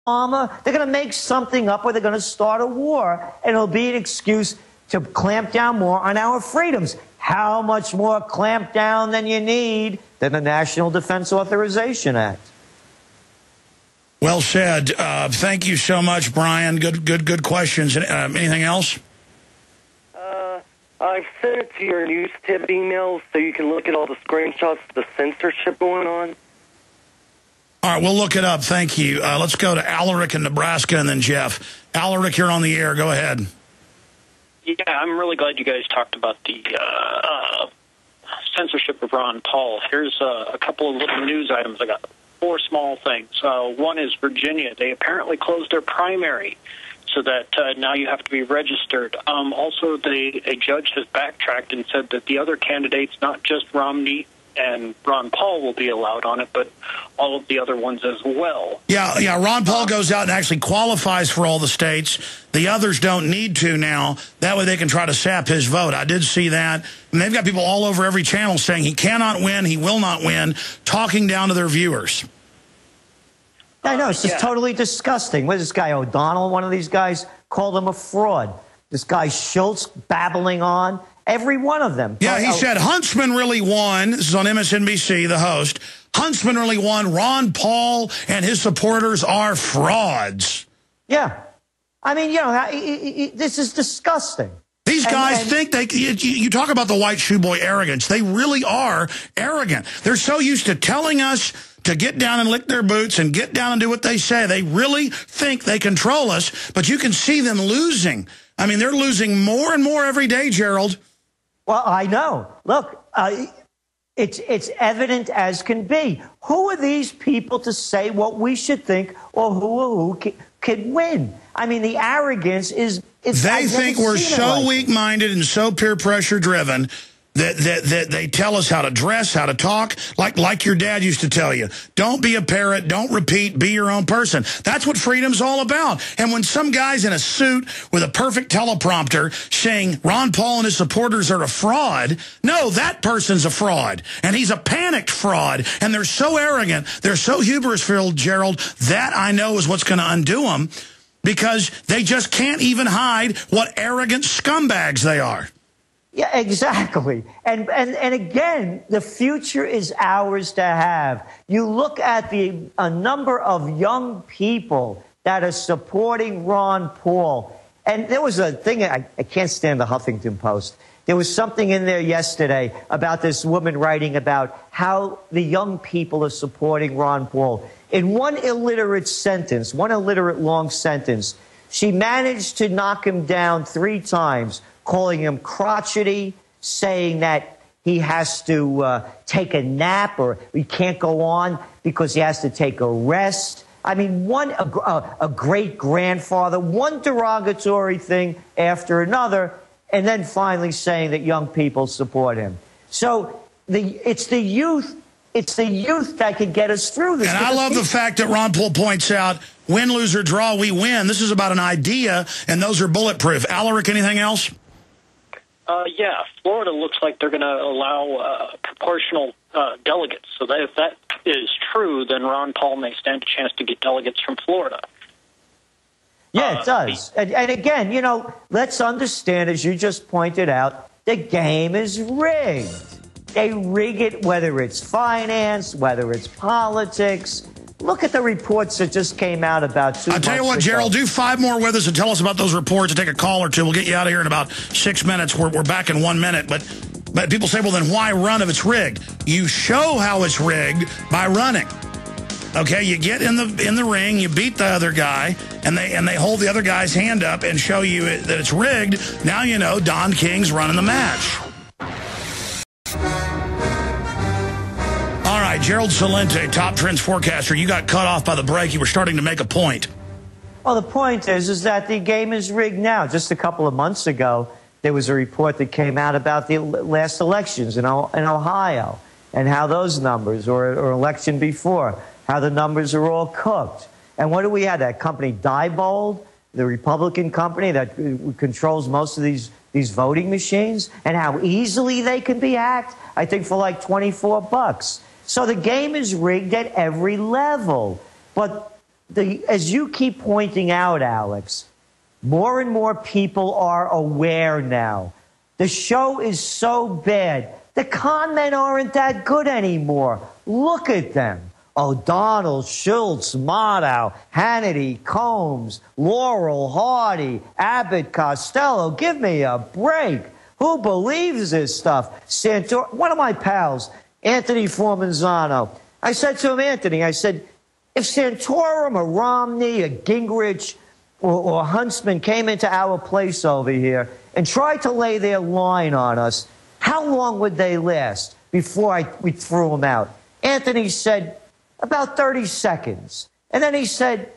They're going to make something up, or they're going to start a war, and it'll be an excuse to clamp down more on our freedoms. How much more clamp down than you need than the National Defense Authorization Act? Well said. Thank you so much, Brian. Good questions. Anything else? I've sent it to your news tip email so you can look at all the screenshots of the censorship going on. All right, we'll look it up. Thank you. Let's go to Alaric in Nebraska and then Jeff. Alaric, you're on the air. Go ahead. Yeah, I'm really glad you guys talked about the censorship of Ron Paul. Here's a couple of little news items. I got 4 small things. One is Virginia. They apparently closed their primary so that now you have to be registered. Also, a judge has backtracked and said that the other candidates, not just Romney and Ron Paul, will be allowed on it, but all of the other ones as well. Yeah, Ron Paul goes out and actually qualifies for all the states. The others don't need to now. That way they can try to sap his vote. I did see that. And they've got people all over every channel saying he cannot win, he will not win, talking down to their viewers. I know, it's just totally disgusting. What is this guy, O'Donnell, one of these guys, called him a fraud. This guy Schultz babbling on. Every one of them. Yeah, he said Huntsman really won. This is on MSNBC, the host. Huntsman really won. Ron Paul and his supporters are frauds. Yeah. I mean, you know, this is disgusting. These guys think they... You talk about the white shoe boy arrogance. They really are arrogant. They're so used to telling us to get down and lick their boots and get down and do what they say. They really think they control us, but you can see them losing. I mean, they're losing more and more every day, Gerald. Well, I know. Look, it's evident as can be. Who are these people to say what we should think or who can win? I mean, the arrogance is... They think we're so weak-minded and so peer pressure driven that they tell us how to dress, how to talk, like your dad used to tell you. Don't be a parrot, don't repeat, be your own person. That's what freedom's all about. And when some guy's in a suit with a perfect teleprompter saying Ron Paul and his supporters are a fraud, no, that person's a fraud. And he's a panicked fraud. And they're so arrogant, they're so hubris-filled, Gerald, that I know is what's going to undo them, because they just can't even hide what arrogant scumbags they are. Yeah, exactly. And again, the future is ours to have. You look at a number of young people that are supporting Ron Paul. And there was a thing, I can't stand the Huffington Post. There was something in there yesterday about this woman writing about how the young people are supporting Ron Paul. In one illiterate sentence, one illiterate long sentence, she managed to knock him down 3 times, calling him crotchety, saying that he has to take a nap or he can't go on because he has to take a rest. I mean, a great-grandfather, one derogatory thing after another, and then finally saying that young people support him. So it's the youth that can get us through this. And I love the fact that Ron Paul points out, win, lose, or draw, we win. This is about an idea, and those are bulletproof. Alaric, anything else? Yeah, Florida looks like they're going to allow proportional delegates. So that if that is true, then Ron Paul may stand a chance to get delegates from Florida. Yeah, it does. And again, you know, let's understand, as you just pointed out, the game is rigged. They rig it, whether it's finance, whether it's politics. Look at the reports that just came out about 2 months ago. I'll tell you what, Gerald, do 5 more with us and tell us about those reports and take a call or two. We'll get you out of here in about 6 minutes. We're back in 1 minute. But people say, well, then why run if it's rigged? You show how it's rigged by running. Okay, you get in the ring, you beat the other guy, and they hold the other guy's hand up and show you that it's rigged. Now you know Don King's running the match. All right, Gerald Celente, top trends forecaster. You got cut off by the break. You were starting to make a point. Well, the point is that the game is rigged now. Just a couple of months ago, there was a report that came out about the last elections in Ohio and how those numbers, or election before, how the numbers are all cooked. And what do we have? That company Diebold, the Republican company that controls most of these voting machines, and how easily they can be hacked, I think for like $24. So the game is rigged at every level. But as you keep pointing out, Alex, more and more people are aware now. The show is so bad. The con men aren't that good anymore. Look at them. O'Donnell, Schultz, Maddow, Hannity, Combs, Laurel, Hardy, Abbott, Costello. Give me a break. Who believes this stuff? Santor, one of my pals, Anthony Formanzano. I said to him, Anthony, I said, if Santorum or Romney or Gingrich or Huntsman came into our place over here and tried to lay their line on us, how long would they last before we threw them out? Anthony said, about 30 seconds. And then he said,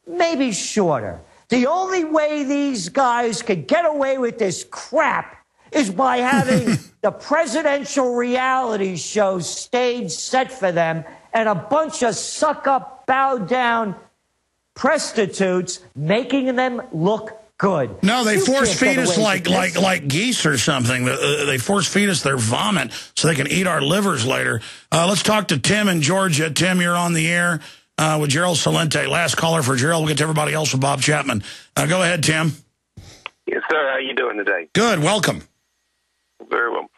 maybe shorter. The only way these guys could get away with this crap is by having the presidential reality show stage set for them and a bunch of suck-up, bow-down prostitutes making them look good. No, they force feed us like geese or something. They force feed us their vomit so they can eat our livers later. Let's talk to Tim in Georgia. Tim, you're on the air with Gerald Celente. Last caller for Gerald. We'll get to everybody else with Bob Chapman. Go ahead, Tim. Yes, sir. How you doing today? Good. Welcome. Very well.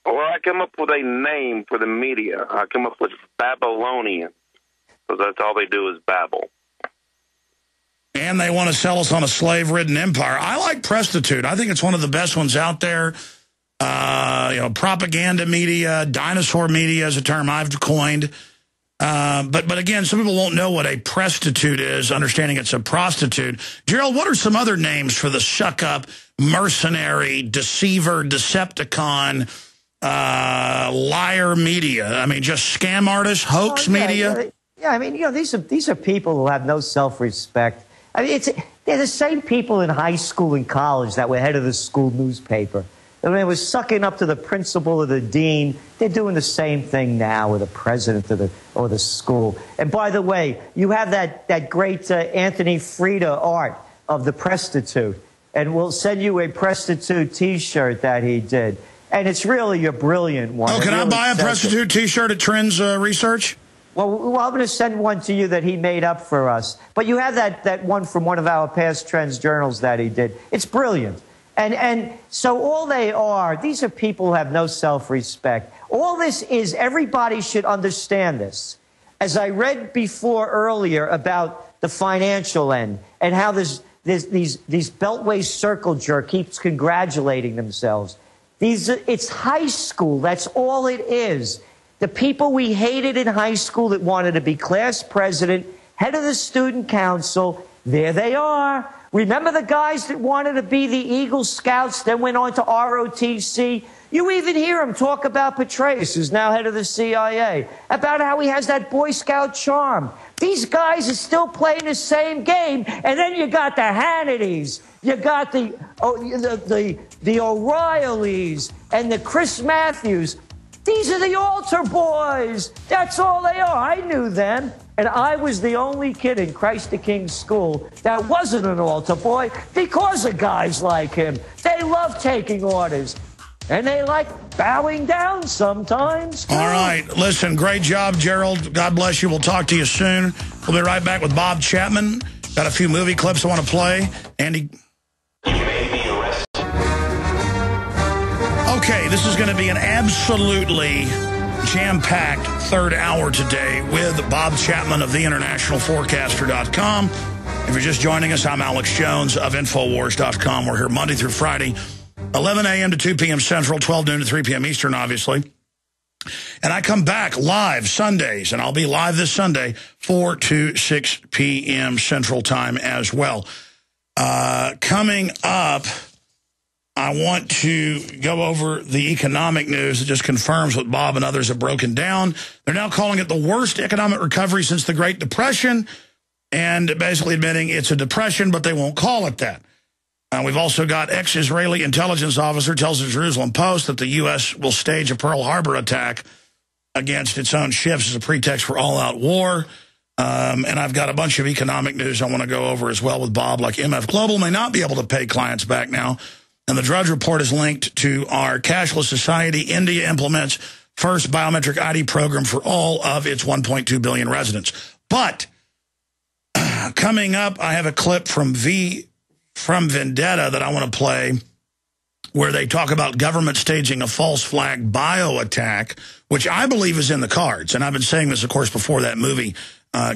Well, I come up with a name for the media. I come up with Babylonian, because that's all they do is babble. And they want to sell us on a slave-ridden empire. I like prostitute. I think it's one of the best ones out there. Propaganda media, dinosaur media is a term I've coined. But again, some people won't know what a prostitute is, understanding it's a prostitute. Gerald, what are some other names for the suck-up, mercenary, deceiver, Decepticon, liar media? I mean, just scam artists, hoax media? Yeah, I mean, these are people who have no self-respect. I mean, they're the same people in high school and college that were head of the school newspaper. And when they were sucking up to the principal or the dean, they're doing the same thing now with the president or the school. And by the way, you have that great Anthony Frida art of the prostitute. And we'll send you a prostitute T-shirt that he did. And it's really a brilliant one. Oh, can I buy a prostitute T-shirt at Trends Research? Well, I'm going to send one to you that he made up for us. But you have that one from one of our past Trends journals that he did. It's brilliant. And so all they are, these are people who have no self-respect. All this is, everybody should understand this. As I read before earlier about the financial end and how these Beltway circle jerk keeps congratulating themselves. It's high school. That's all it is. The people we hated in high school that wanted to be class president, head of the student council, there they are. Remember the guys that wanted to be the Eagle Scouts, then went on to ROTC? You even hear him talk about Petraeus, who's now head of the CIA, about how he has that Boy Scout charm. These guys are still playing the same game. And then you got the Hannitys, you got the O'Reillys, and the Chris Matthews. These are the altar boys. That's all they are. I knew them. And I was the only kid in Christ the King school that wasn't an altar boy because of guys like him. They love taking orders. And they like bowing down sometimes. All right. Listen, great job, Gerald. God bless you. We'll talk to you soon. We'll be right back with Bob Chapman. Got a few movie clips I want to play. Andy. Okay, this is going to be an absolutely jam-packed third hour today with Bob Chapman of theinternationalforecaster.com. If you're just joining us, I'm Alex Jones of Infowars.com. We're here Monday through Friday, 11 a.m. to 2 p.m. Central, 12 noon to 3 p.m. Eastern, obviously. And I come back live Sundays, and I'll be live this Sunday, 4 to 6 p.m. Central Time as well. Coming up, I want to go over the economic news that just confirms what Bob and others have broken down. They're now calling it the worst economic recovery since the Great Depression, and basically admitting it's a depression, but they won't call it that. We've also got ex-Israeli intelligence officer tells the Jerusalem Post that the U.S. will stage a Pearl Harbor attack against its own ships as a pretext for all-out war. And I've got a bunch of economic news I want to go over as well with Bob, like MF Global may not be able to pay clients back now. And the Drudge Report is linked to our cashless society. India implements first biometric ID program for all of its 1.2 billion residents. But Coming up, I have a clip from Vendetta that I want to play where they talk about government staging a false flag bio attack, which I believe is in the cards. And I've been saying this, of course, before that movie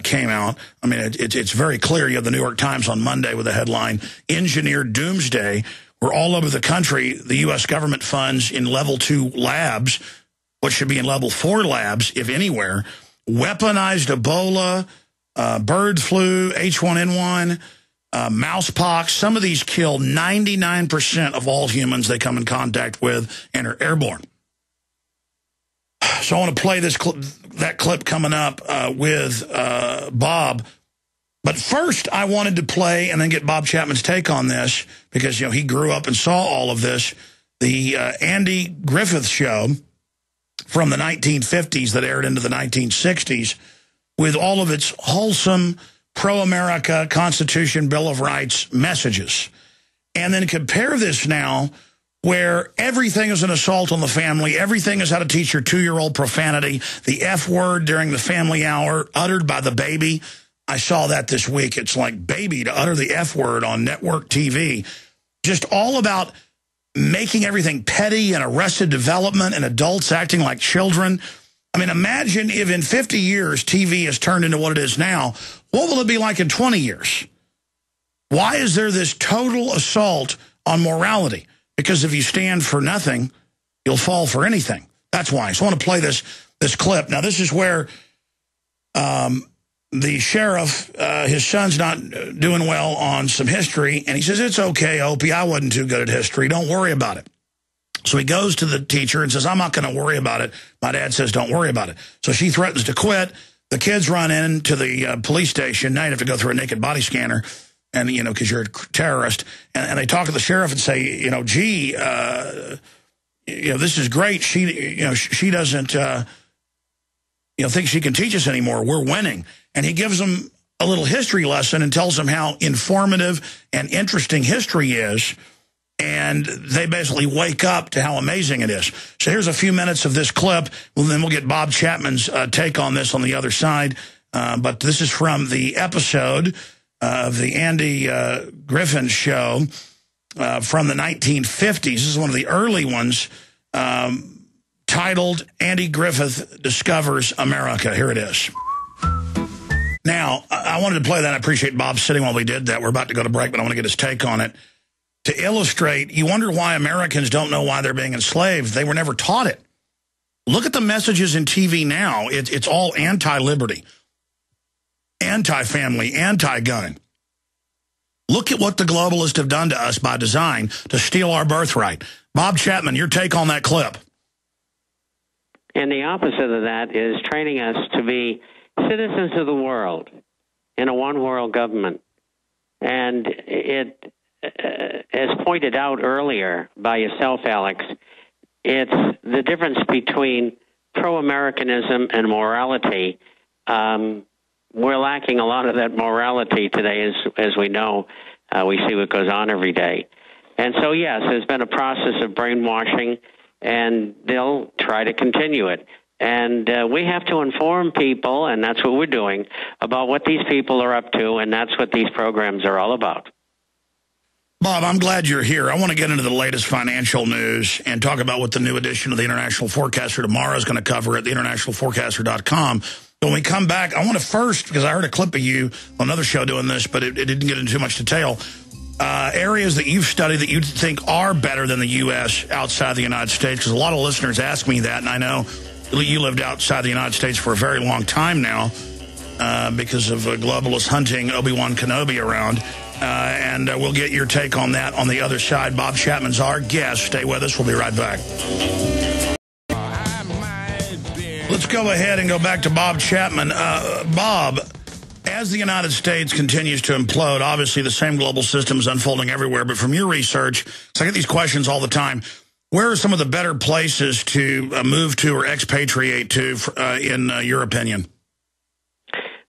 came out. I mean, it's very clear. You have the New York Times on Monday with the headline, Engineered Doomsday, where all over the country, the U.S. government funds in level 2 labs, what should be in level 4 labs, if anywhere, weaponized Ebola, bird flu, H1N1, mousepox. Some of these kill 99% of all humans they come in contact with and are airborne. So I want to play that clip coming up with Bob. But first, I wanted to play and then get Bob Chapman's take on this because, he grew up and saw all of this. The Andy Griffith Show from the 1950s that aired into the 1960s with all of its wholesome, pro-America, Constitution, Bill of Rights messages. And then compare this now where everything is an assault on the family, everything is how to teach your 2-year-old profanity, the F word during the family hour uttered by the baby. I saw that this week. It's like baby to utter the F word on network TV. Just all about making everything petty and arrested development and adults acting like children. I mean, imagine if in 50 years TV has turned into what it is now. What will it be like in 20 years? Why is there this total assault on morality? Because if you stand for nothing, you'll fall for anything. That's why. So I want to play this clip. Now, this is where the sheriff, his son's not doing well on some history, and he says, it's okay, Opie, I wasn't too good at history. Don't worry about it. So he goes to the teacher and says, I'm not going to worry about it. My dad says, don't worry about it. So she threatens to quit. The kids run into the police station. Now you have to go through a naked body scanner, and because you're a terrorist. And they talk to the sheriff and say, gee, this is great. She doesn't, think she can teach us anymore. We're winning. And he gives them a little history lesson and tells them how informative and interesting history is. And they basically wake up to how amazing it is. So here's a few minutes of this clip. Well, then we'll get Bob Chapman's take on this on the other side. But this is from the episode of the Andy Griffin Show from the 1950s. This is one of the early ones titled Andy Griffith Discovers America. Here it is. Now, I wanted to play that. I appreciate Bob sitting while we did that. We're about to go to break, but I want to get his take on it. To illustrate, you wonder why Americans don't know why they're being enslaved. They were never taught it. Look at the messages in TV now. It's all anti-liberty, anti-family, anti-gun. Look at what the globalists have done to us by design to steal our birthright. Bob Chapman, your take on that clip. And the opposite of that is training us to be citizens of the world in a one-world government. And it, as pointed out earlier by yourself, Alex, it's the difference between pro-Americanism and morality. We're lacking a lot of that morality today, as we know. We see what goes on every day. And so, yes, there's been a process of brainwashing, and they'll try to continue it. And we have to inform people, and that's what we're doing, about what these people are up to, and that's what these programs are all about. Bob, I'm glad you're here. I want to get into the latest financial news and talk about what the new edition of the International Forecaster tomorrow is going to cover at theinternationalforecaster.com. When we come back, I want to first, because I heard a clip of you on another show doing this, but it didn't get into too much detail, areas that you've studied that you think are better than the U.S. outside the United States, because a lot of listeners ask me that, and I know you lived outside the United States for a very long time now because of globalist hunting Obi-Wan Kenobi around. And we'll get your take on that on the other side. Bob Chapman's our guest. Stay with us. We'll be right back. Let's go ahead and go back to Bob Chapman. Bob, as the United States continues to implode, obviously the same global system is unfolding everywhere. But from your research, so I get these questions all the time, where are some of the better places to move to or expatriate to in your opinion?